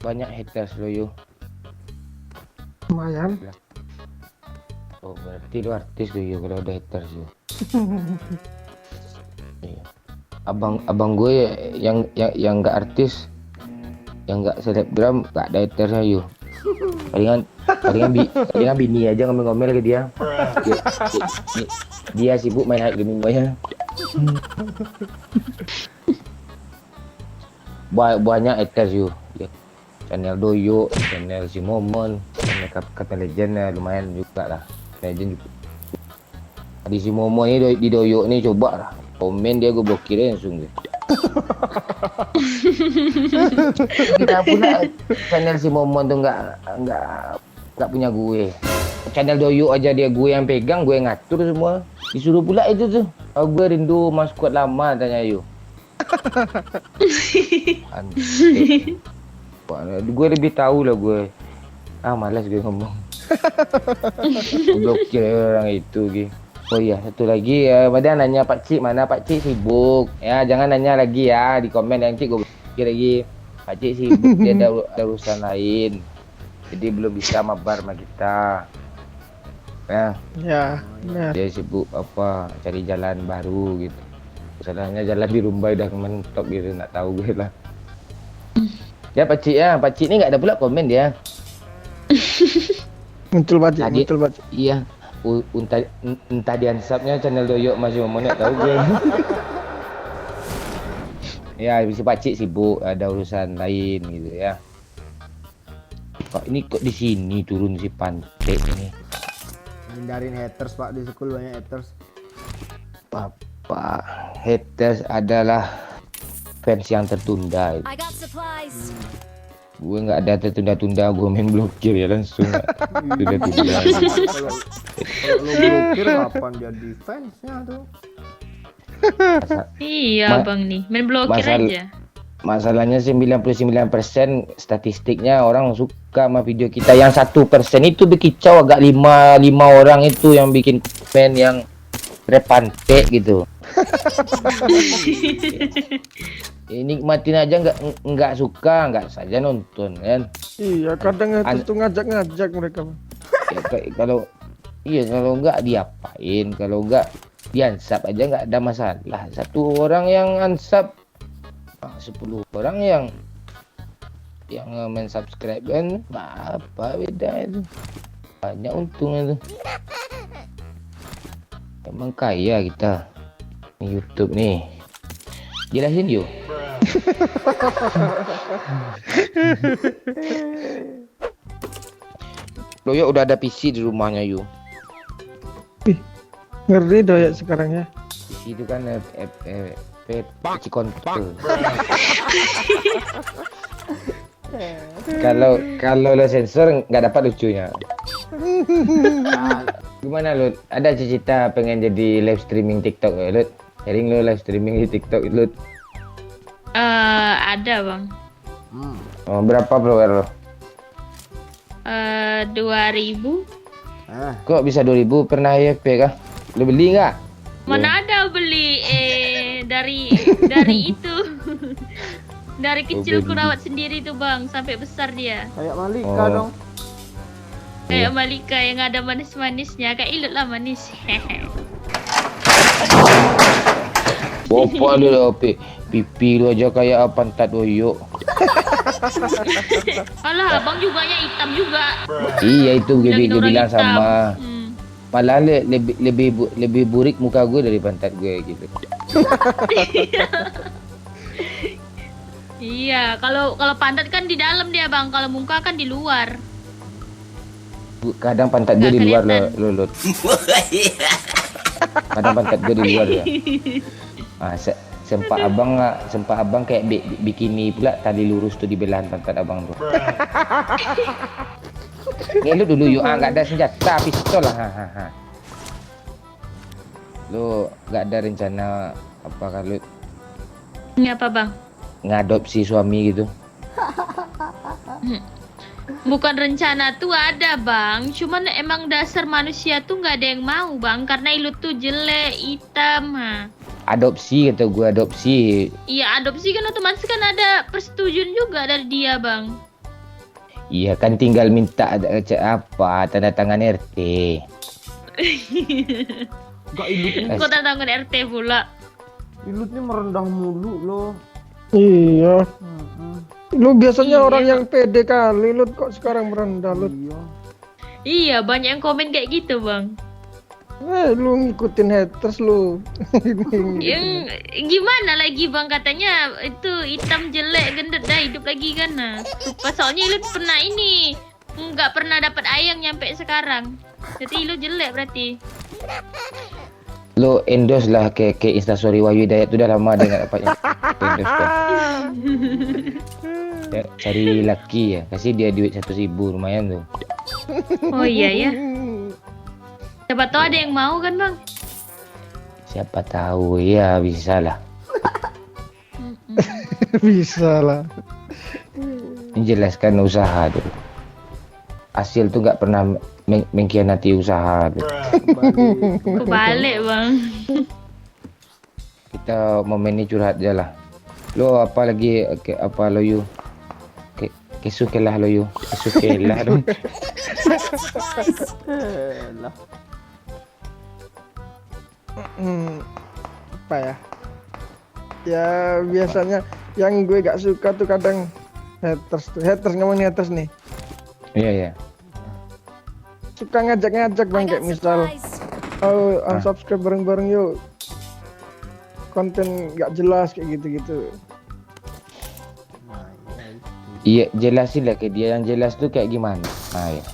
banyak haters lo yuk. Lumayan. Oh berarti lu artis tuh yuk kalau ada haters yuk. Iya. Abang gue yang nggak artis, yang nggak selebgram, nggak ada hatersnya yuk. Palingan bini aja ngomel-ngomel ke dia. Dia sibuk main hide gaming banyak. Banyak haters yuk. Channel Doyo, channel si Momon, channel kata legend lumayan juga lah. Legend juga. Di si Momon ini di Doyo nih coba lah. Komen dia gue blokir langsung deh. Kita pula channel si Momon tuh nggak punya gue. Channel Doyo aja dia gue yang pegang, gue yang ngatur semua. Disuruh pula itu tuh. Gue rindu maskot lama tanya yuk. Gue lebih tahu lah gue. Malas gue ngomong. Blokir orang itu gitu. Oh iya, satu lagi ya. Pada nanya Pak Cik mana? Pak Cik sibuk. Ya, jangan nanya lagi ya di komen yang Cik gue blokir lagi. Pak Cik sibuk, dia ada urusan lain. Jadi belum bisa mabar sama kita. Ya, benar. Dia sibuk apa? Cari jalan baru gitu. Masalahnya jalan di Rumbai udah mentok gitu, nggak tahu gue lah. Ya Pak Cik ini nggak ada pula komen dia. Muncul Pak Cik. Iya. Entah di ansapnya channel Doyo masih mau tahu gue. Ya si Pak Cik sibuk ada urusan lain gitu ya. Kok di sini turun si Pantek nih. Hindarin haters Pak, di school banyak haters. Bapak, haters adalah fans yang tertunda. I got supplies. Gue nggak ada tertunda-tunda, gue main blokir ya langsung. Tunda-tunda. Kalau lo blokir kapan jadi fansnya tuh? Iya bang nih, main blokir aja. Masalahnya 99% statistiknya orang suka sama video kita. Yang 1% itu berkicau agak lima orang itu yang bikin komen yang repante gitu. Nikmatin aja nggak suka, nggak saja nonton kan. Iya, kadang itu ngajak mereka. Ya, kalau nggak diapain, kalau nggak diansap aja nggak ada masalah. Satu orang yang ansap, 10 orang yang main subscribe kan, apa beda itu? Banyak untungnya tuh. Emang kaya kita di YouTube nih. Jelasin yuk. Doyo udah ada PC di rumahnya yuk. Ngeri doyak sekarang ya. PC itu kan PC konter. Kalau lo sensor nggak dapat lucunya. Gimana lo? Ada cita-cita pengen jadi live streaming TikTok ya, Lut? Sharing lo live streaming di TikTok, Lut? Ada bang. Oh, berapa follower lo? 2000. Kok bisa 2000? Pernah IFP kah? Lo beli nggak? Mana ada beli dari itu. Dari kecil ku rawat sendiri tuh bang, sampai besar dia. Kayak Malika dong. Kayak Malika yang ada manis-manisnya, kayak Ilut lah manis. Bapak lu lah, pipi lu aja kayak pantat Doyo. Alah, abang juga hitam juga. Iya itu dia bilang hitam. sama. Malah lebih burik muka gue dari pantat gue gitu. Iya, kalau pantat kan di dalam dia bang, kalau muka kan di luar. Kadang pantat gue di luar lo. Kadang pantat gue di luar ya. Sempak abang kayak bikini pula, tali lurus tuh di belahan pantat abang tuh. Ngelut dulu yuk, nggak ada senjata, pistol lah. Lu nggak ada rencana apa kalau Ini apa bang? ngadopsi suami gitu? Bukan rencana tuh ada bang, cuman emang dasar manusia tuh nggak ada yang mau bang, karena Ilut tuh jelek, hitam. Adopsi kata gue, adopsi. Iya adopsi kan otomatis kan ada persetujuan juga dari dia bang. Iya kan tinggal minta apa tanda tangan RT. Enggak ilutnya, Kok tantangan RT pula? ilutnya merendah mulu loh. Iya. Lu biasanya Iya. orang yang pede kali, lu kok sekarang merendah lu. Iya. Iya, banyak yang komen kayak gitu, Bang. Lu ngikutin haters lu. Yang gimana lagi, Bang? Katanya itu hitam jelek, gendut dah hidup lagi kan. Nah, soalnya lu pernah ini nggak pernah dapat ayang nyampe sekarang. Jadi lu jelek berarti. Lo endorse lah ke Instastory Wahyu Hidayat tuh udah lama dia nggak dapat endorse tuh. Ya, cari laki ya, kasih dia duit 1.000 lumayan tuh. Oh iya ya. Siapa tahu ada yang mau kan, Bang? Siapa tahu ya bisa lah. Bisa lah. Menjelaskan usaha tuh. Hasil tuh nggak pernah mengkhianati usaha tuh. Kebalik, Bang. Kita momen ini curhat aja lah. Lo apa lagi apa lo yu? Kesukelah lo yu. Kesukelah dong. Lah. Apa ya? Ya biasanya yang gue gak suka tuh kadang haters ngomongin haters nih. Iya ya. Suka ngajak-ngajak bang kayak misal oh unsubscribe bareng-bareng yuk, konten gak jelas kayak gitu-gitu. Iya jelasin lah ke dia yang jelas tuh kayak gimana. Nah ya.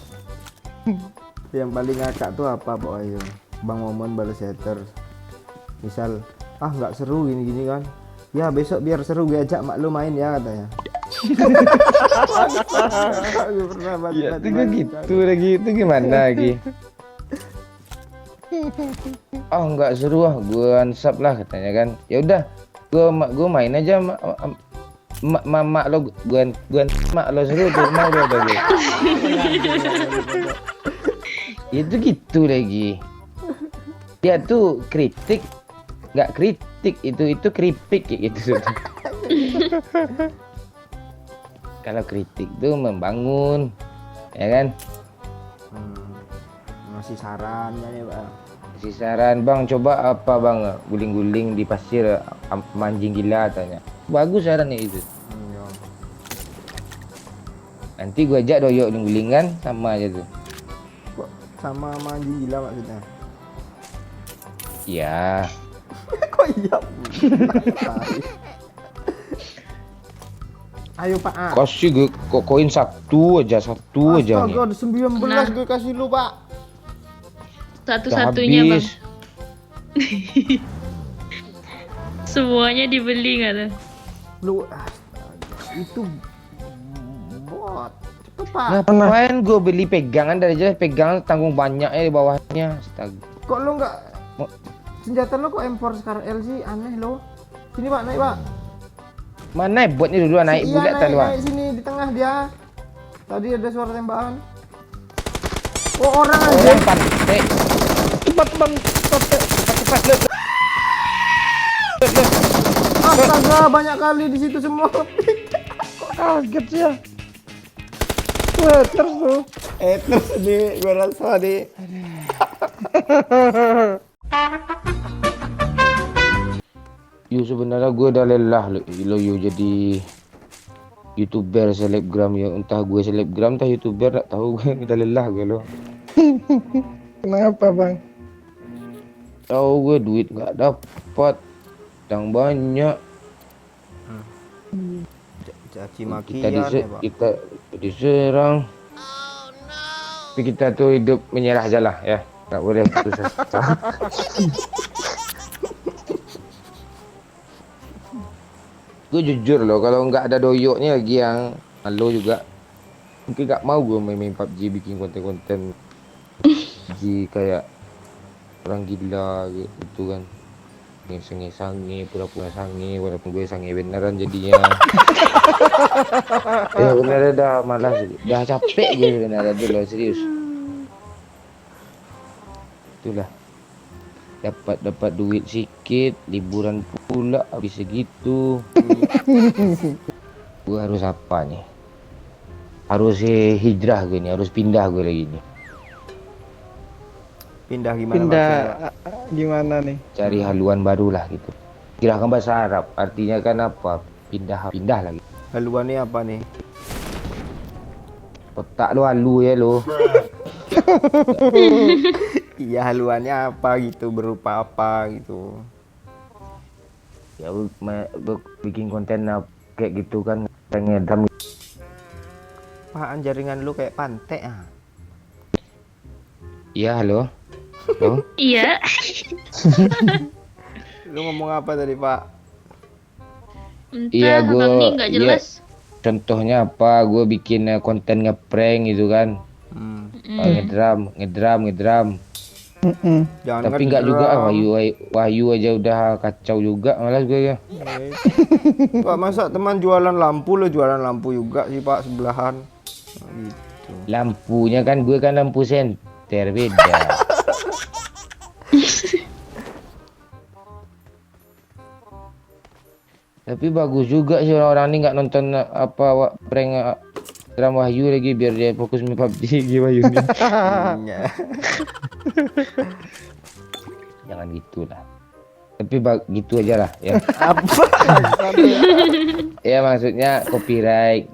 Yang paling ngakak tuh apa Pak Ayo? Bang Momon balas hater. Misal, nggak seru gini-gini kan. Ya besok biar seru gue ajak mak lu main ya katanya. Gue pernah Iya tuh gue gitu lagi itu gimana lagi. Oh nggak seru gue unsub lah katanya kan. Ya udah gue main aja mak lo gue mak lo seru tuh mau lo bagi. Itu gitu lagi. Dia tuh kritik nggak kritik itu keripik kayak gitu. Kalau kritik tuh membangun ya kan. Ngasih saran ya Pak. Kasih saran bang coba apa bang guling-guling di pasir manjing gila tanya. Bagus sarannya itu. Iya. Nanti gua ajak doyok guling kan sama aja tuh. Kok sama anjing gila maksudnya? Iya. Kok iya? Ayo Pak A. Kasih gue koin satu aja nih. Astaga, ada 19 gue kasih lu Pak. Satu-satunya, Udah Bang. habis. Semuanya dibeli nggak tuh? Lu astaga, itu bot. Cepet Pak. Ngapain gue beli pegangan dari aja pegangan tanggung banyak ya di bawahnya. Astaga. Kok lu nggak senjata lu kok M4 Scar L sih aneh lo. Sini Pak, naik Pak. Mana buatnya dulu naik bulat naik, taluan. naik sini di tengah dia. Tadi ada suara tembakan. Oh orang aja. Lempar. Cepat bang, Cepat lu. Astaga banyak kali di situ semua. kok kaget sih ya. Haters tuh. Terus nih gue rasa nih. Yu sebenarnya gue udah lelah lo Yu jadi YouTuber selebgram ya, entah gue selebgram entah YouTuber tak tahu gue udah lelah gue lo. Kenapa bang? Tahu gue duit nggak dapat yang banyak. Caci maki Kita ya Pak. kita diserang. Tapi kita tuh hidup menyerah aja lah ya, nggak boleh putus asa. Gue jujur loh kalau nggak ada doyoknya lagi yang halo juga mungkin nggak mau gue main PUBG bikin konten-konten PUBG kayak orang gila gitu kan, sange pura-pura sange walaupun gue sange beneran jadinya. Ya bener dah malas, dah capek gue beneran dulu serius. Itulah dapat duit sikit, liburan pula habis segitu. Gua harus apa nih? Harus hijrah gue nih, harus pindah gue lagi nih. Pindah gimana Pindah maksudnya? gimana nih? Cari haluan baru lah gitu. Kirakan bahasa Arab, artinya kan apa? Pindah lagi. Haluan ini apa nih? Otak lu halu ya lu. Iya, haluannya apa gitu, berupa apa gitu. Ya bikin konten kayak gitu kan, ngedram. Apaan jaringan lu kayak pantai ah? Iya, halo. Halo. Iya. Lu ngomong apa tadi, Pak? Entah, Iya, gua- abang nih nggak iya. jelas. Contohnya apa? Gue bikin konten ngeprank gitu kan. Hmm. Ngedram. Jangan Tapi nggak juga Wahyu aja udah kacau juga, malas gue ya. Pak, masa teman jualan lampu lo jualan lampu juga sih, Pak, sebelahan. Nah, gitu. Lampunya kan gue kan lampu senter beda. Tapi bagus juga sih orang-orang ini nggak nonton prank drama Wahyu lagi biar dia fokus main PUBG gitu Wahyu nih. Iya. Jangan gitulah. Tapi gitu aja lah ya. Apa? Ya maksudnya copyright.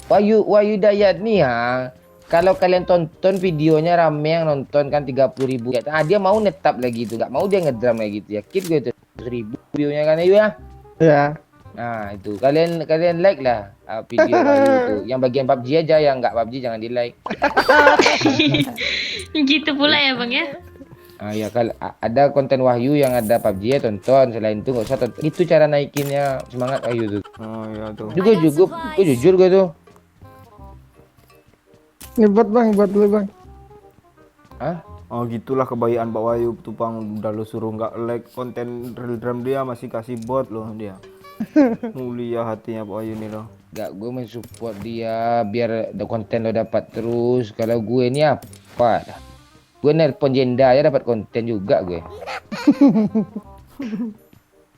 Wahyu Dayat nih ya. Kalau kalian tonton videonya rame yang nonton kan 30.000. Nah, dia mau netap lagi itu, nggak mau dia ngedram lagi gitu. Yakin gue itu 1.000 videonya kan Ayu ya. Ya. Nah itu kalian like lah video Wahyu itu. Yang bagian PUBG aja, yang nggak PUBG jangan di like. Gitu pula ya bang ya. Ya kalau ada konten Wahyu yang ada PUBG ya tonton. Selain itu nggak usah tonton. Itu cara naikinnya semangat Wahyu tuh. Oh iya tuh. Juga gue jujur gue tuh. Ini buat dulu bang. Hah? Oh gitulah kebayaan Pak Wahyu tuh, Bang. Udah lu suruh nggak like konten real drum dia, masih kasih bot loh dia. Mulia hatinya Pak Wahyu nih loh. Gak, gue mensupport dia biar konten lo dapat terus. Kalau gue ini apa? Gue nelpon jenda ya dapat konten juga gue.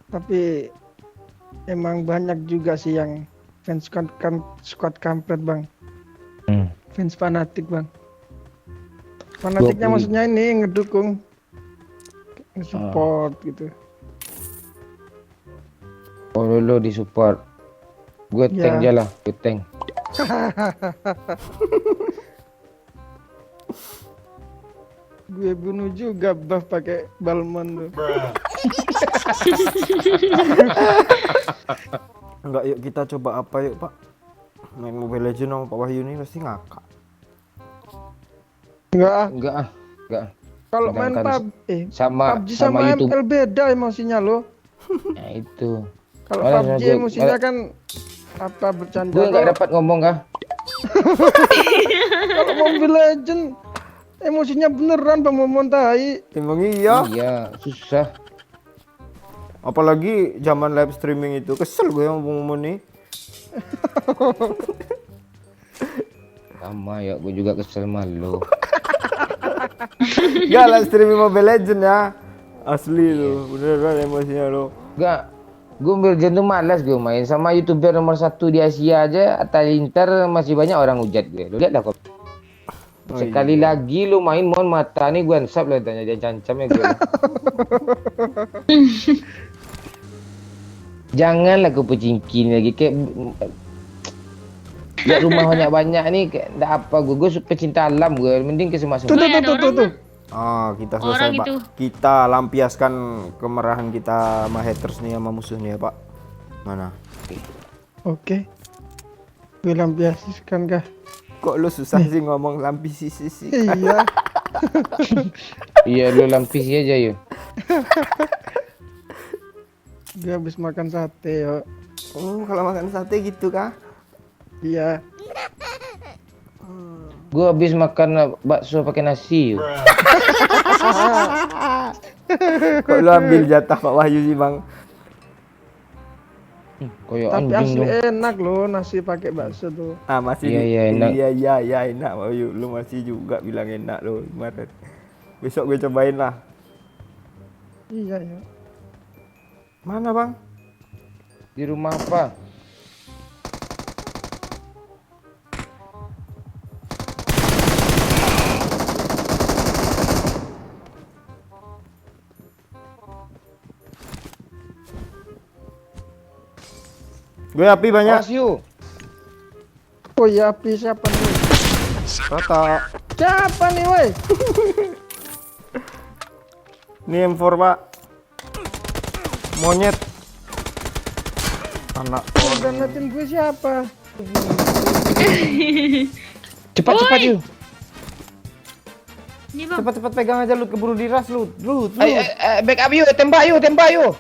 Tapi emang banyak juga sih yang fans squad kampret bang. Fans fanatik bang. Fanatiknya 20. maksudnya ini ngedukung, support gitu. Oh lo disupport. Gue Ya. tank aja lah, gue tank. Gue bunuh juga buff pakai Balmon tuh. Enggak, yuk kita coba apa yuk, Pak? Main Mobile Legends sama Pak Wahyu nih pasti ngakak. Enggak. Enggak. Kalau main Sedangkan sama PUBG sama YouTube. ML beda emosinya loh. Nah itu. Kalau Malah PUBG gue- emosinya kan apa bercanda. Gue nggak Kalau dapat ngomong kah? Mobile Legend emosinya beneran bang memontai. Emang iya. Iya, susah. Apalagi zaman live streaming itu, kesel gue yang ngomong nih. Sama ya, gue juga kesel malu. Gak live streaming Mobile Legends ya. Asli lu, beneran emosinya lu. Enggak, gue berjen tuh malas gue main sama YouTuber nomor 1 di Asia aja. Atalintar masih banyak orang hujat gue. Lu lihat dah kok. Oh, Sekali lagi lu main mohon mata nih gue ansap lah tanya jangan cancam ya gue. Janganlah gue pecingkin lagi kayak lihat rumah banyak-banyak nih kayak enggak apa gue pecinta alam gue mending ke semak-semak. Tuh. Ah, kita selesai, Orang Pak. itu. Kita lampiaskan kemarahan kita sama haters nih sama musuh nih ya, Pak. Mana? Oke. Gue lampiaskan kah? Kok lu susah sih ngomong lampisi sih? Iya. Iya lu lampisi aja yuk. Gue habis makan sate yo. Oh, kalau makan sate gitu kah? Iya. Gue habis makan bakso pakai nasi yuk. Kok lu ambil jatah Pak Wahyu sih, Bang? Koyo Tapi anjing asli lu. enak loh nasi pakai bakso tuh. Ah, masih Iya, enak. Iya, enak Pak Wahyu. Lu masih juga bilang enak lu kemarin. Besok gue cobain lah. Iya ya. Mana, Bang? Di rumah apa? Gue api banyak. Awas you. Oh ya, api siapa nih? Rata. Siapa nih, woi? Ini M4 pak. Monyet. Anak. Granatin gue siapa? Cepat you. Ini bang. Cepat pegang aja lu, keburu diras lu. Backup you, tembak you.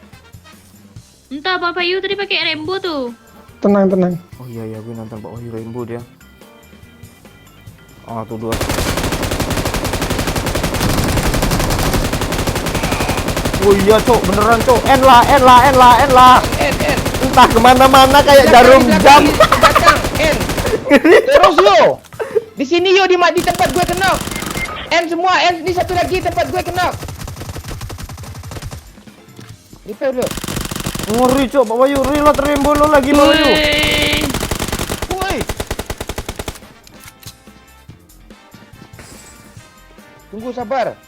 Entah Bapak Yu tadi pakai Rembo tuh. Tenang. Oh iya gue nonton Pak Wahyu Rainbow dia. Oh tuh dua. Oh iya cok, beneran cok. N lah. Entah kemana-mana kayak jarum jam. Belakang, N. Terus yo. Di sini yo, di tempat gue kena. N semua, N ini satu lagi tempat gue kena. Repair dulu. Ngeri cok, Pak Wahyu. Reload Rainbow lo lagi Pak Wahyu. Woi. Tunggu sabar.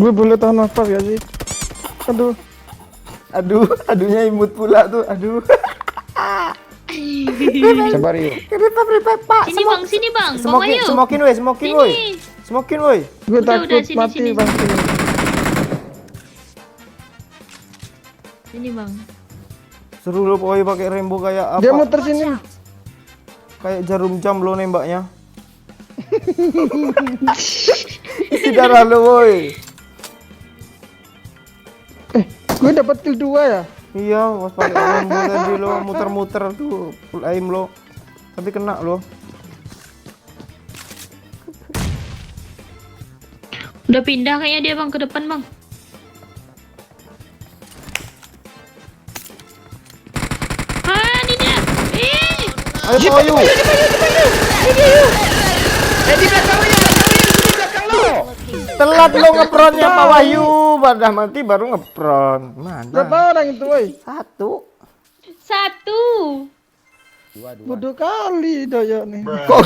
Gue boleh tahan nafas gak sih? Aduhnya imut pula tuh. Aduh. Sabar yuk. Revive Pak. Sini bang, Bang Wahyu. Smokin woi. Gue Udah, takut sini, mati sini. bang. Ini bang. Seru lo Pak Wahyu pakai Rainbow kayak apa? Dia muter sini. Kayak jarum jam lo nembaknya. Isi darah lo woi. Gue dapat kill 2 ya. Iya, pas pakai Rainbow tadi lo muter-muter tuh full aim lo. Tapi kena lo. Udah pindah kayaknya dia bang ke depan bang. Ah, ini dia. Ayo Pak Wahyu. Di belakang lo. Telat lo ngepronnya Pak Wahyu. Pada mati baru ngepron. Berapa Mana? orang itu, woi? Satu. Bodoh kali doyok nih. Kok